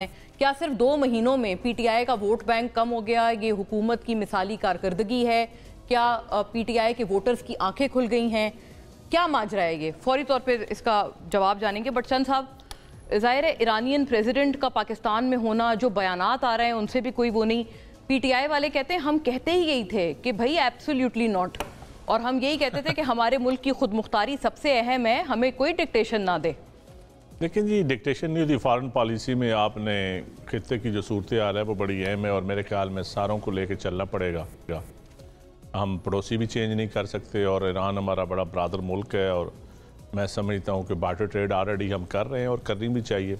کیا صرف 2 مہینوں میں پی ٹی آئی کا ووٹ بینک کم ہو گیا؟ یہ حکومت کی مثالی کارکردگی ہے؟ کیا پی ٹی آئی کے ووٹرز کی آنکھیں کھل گئی ہیں؟ کیا ماجرا ہے یہ؟ فوری طور پہ اس کا جواب جانیں گے. بٹ چند صاحب، ظاہر ہے ایرانین پریزیڈنٹ کا پاکستان میں ہونا، جو بیانات آ رہے ہیں ان سے بھی کوئی وہ نہیں. پی ٹی آئی والے کہتے ہیں ہم کہتے ہی یہی تھے کہ بھائی ایبسولیوٹلی ناٹ، اور ہم یہی کہتے تھے کہ ہمارے ملک کی خود مختاری سب سے اہم ہے، ہمیں کوئی ڈکٹیشن نہ دے. لیکن جی ڈکٹیشن نہیں ہوتی. فارن پالیسی میں آپ نے خطے کی جو صورتحال ہے وہ بڑی اہم ہے، اور میرے خیال میں ساروں کو لے کے چلنا پڑے گا. ہم پڑوسی بھی چینج نہیں کر سکتے، اور ایران ہمارا بڑا برادر ملک ہے، اور میں سمجھتا ہوں کہ بارٹر ٹریڈ آلریڈی ہم کر رہے ہیں اور کرنی بھی چاہیے.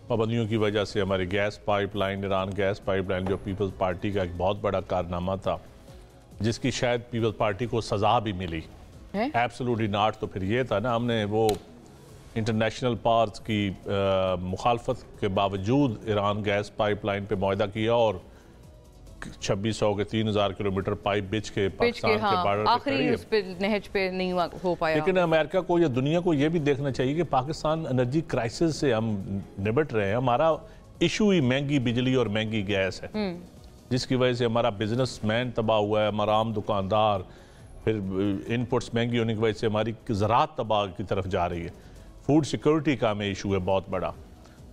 پابندیوں کی وجہ سے ہماری gas pipeline, Iran gas pipeline جو پیپلز پارٹی کا ایک بہت بڑا کارنامہ تھا، جس کی شاید پیپلز پارٹی کو سزا بھی ملی. ایبسولوٹلی ناٹ تو پھر یہ تھا نا، ہم نے وہ انٹرنیشنل پاورز کی مخالفت کے باوجود ایران گیس پائپ لائن پہ معاہدہ کیا، اور 2600 کے 3000 کلومیٹر پائپ بچ کے پاکستان کے بارڈر پہ آخری اس پہ نہج پہ نہیں ہو پایا. لیکن امریکہ کو یا دنیا کو یہ بھی دیکھنا چاہیے کہ پاکستان انرجی کرائسس سے ہم نبٹ رہے ہیں. ہمارا ایشو ہی مہنگی بجلی اور مہنگی گیس ہے، جس کی وجہ سے ہمارا بزنس مین تباہ ہوا ہے، ہمارا عام دکاندار، پھر انپٹس مہنگی ہونے کی وجہ سے ہماری زراعت تباہ کی طرف جا رہی ہے. فوڈ سیکورٹی کا ہمیں ایشو ہے بہت بڑا.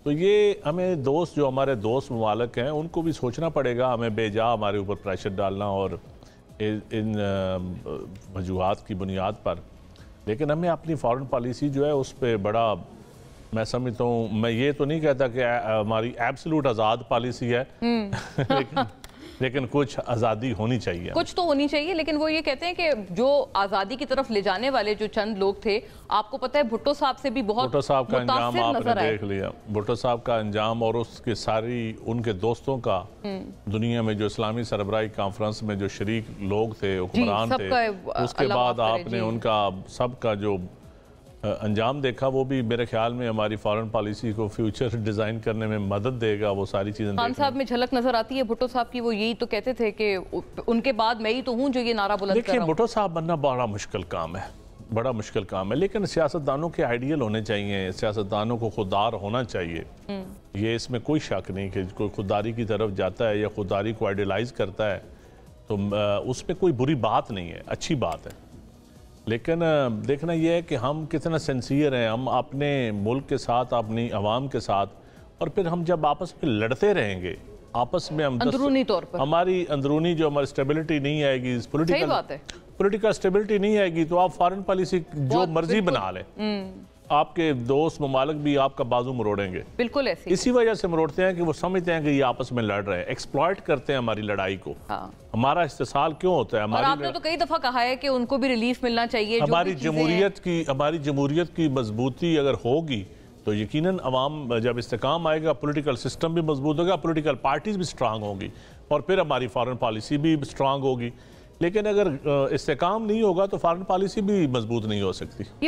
تو یہ ہمیں دوست، جو ہمارے دوست ممالک ہیں، ان کو بھی سوچنا پڑے گا. ہمیں بے جا ہمارے اوپر پریشر ڈالنا اور ان وجوہات کی بنیاد پر. لیکن ہمیں اپنی فارن پالیسی جو ہے اس پہ بڑا، میں سمجھتا ہوں، میں یہ تو نہیں کہتا کہ ہماری ایبسولوٹ آزاد پالیسی ہے، لیکن کچھ آزادی ہونی چاہیے. کچھ تو ہونی چاہیے، لیکن وہ یہ کہتے ہیں کہ جو آزادی کی طرف لے جانے والے جو چند لوگ تھے، آپ کو پتہ ہے بھٹو صاحب سے بھی بہت بھٹو صاحب کا انجام آپ متاثر نے دیکھ لیا. بھٹو صاحب کا انجام اور اس کے ساری ان کے دوستوں کا دنیا میں جو اسلامی سربراہی کانفرنس میں جو شریک لوگ تھے، حکمران تھے، اس کے بعد آپ نے ان کا سب کا جو انجام دیکھا، وہ بھی میرے خیال میں ہماری فارن پالیسی کو فیوچر ڈیزائن کرنے میں مدد دے گا. وہ ساری چیزیں خان صاحب میں جھلک نظر آتی ہے بھٹو صاحب کی. وہ یہی تو کہتے تھے کہ ان کے بعد میں ہی تو ہوں جو یہ نعرہ بلند کر رہا ہوں. بھٹو صاحب بننا بڑا مشکل کام ہے، بڑا مشکل کام ہے. لیکن سیاستدانوں کے آئیڈیل ہونے چاہیے، سیاستدانوں کو خوددار ہونا چاہیے. یہ اس میں کوئی شک نہیں کہ کوئی خودداری کی طرف جاتا ہے یا خودداری کو آئیڈیلائز کرتا ہے تو اس میں کوئی بری بات نہیں ہے، اچھی بات ہے. لیکن دیکھنا یہ ہے کہ ہم کتنا سنسیئر ہیں، ہم اپنے ملک کے ساتھ، اپنی عوام کے ساتھ. اور پھر ہم جب آپس میں لڑتے رہیں گے، آپس میں ہم اندرونی طور پر ہماری اندرونی جو ہماری سٹیبلٹی نہیں آئے گی، پولیٹیکل سٹیبلٹی نہیں آئے گی، تو آپ فارن پالیسی جو مرضی بنا لیں، آپ کے دوست ممالک بھی آپ کا بازو مروڑیں گے. بالکل ایسے اسی وجہ سے مروڑتے ہیں کہ وہ سمجھتے ہیں کہ یہ آپس میں لڑ رہے ہیں، ایکسپلائٹ کرتے ہیں ہماری لڑائی کو. ہمارا استحصال کیوں ہوتا ہے؟ اور آپ نے تو کئی دفعہ کہا ہے کہ ان کو بھی ریلیف ملنا چاہیے. ہماری جمہوریت کی مضبوطی اگر ہوگی تو یقیناً عوام جب استحکام آئے گا، پولیٹیکل سسٹم بھی مضبوط ہوگا، پولیٹیکل پارٹیز بھی سٹرانگ ہوں گی، اور پھر ہماری فارن پالیسی بھی سٹرانگ ہوگی. لیکن اگر استحکام نہیں ہوگا تو فارن پالیسی بھی مضبوط نہیں ہو سکتی.